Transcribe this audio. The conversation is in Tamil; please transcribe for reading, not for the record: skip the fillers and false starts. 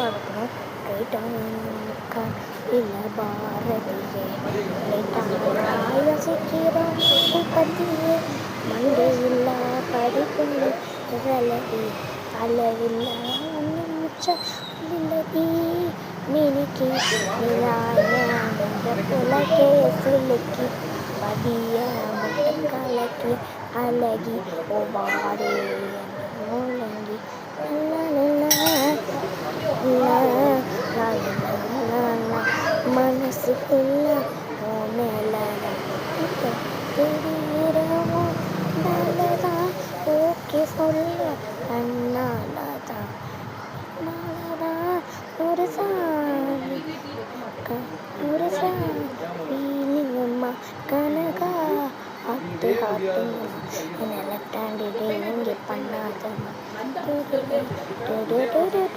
பார்க்கணும். ரைட்டாக இல்லை பாரதியே ரைட்டாக யோசிக்கிறோம் பற்றியே மண்டே இல்லா படிப்புள்ளி ரலவி அளவில்லா ஒன்று மிச்சம் இல்லடி மினிக்கு நிலாய புலகே சிலுக்கி பதிய முட்டை கலக்கி அழகி ஓவாடே மூலங்கி மனசுக்குள்ள மேல தெரியிறவோ நல்லதான் ஓகே சொல்ல கண்ணாலதான் ஒரு சாமி ஒரு சாமிங்கம்மா கனகா ஹாட்டு ஹாட்டுங்கம்மா என்ன லெஃப்ட் ஹேண்டு இங்கே பண்ணாதம்மா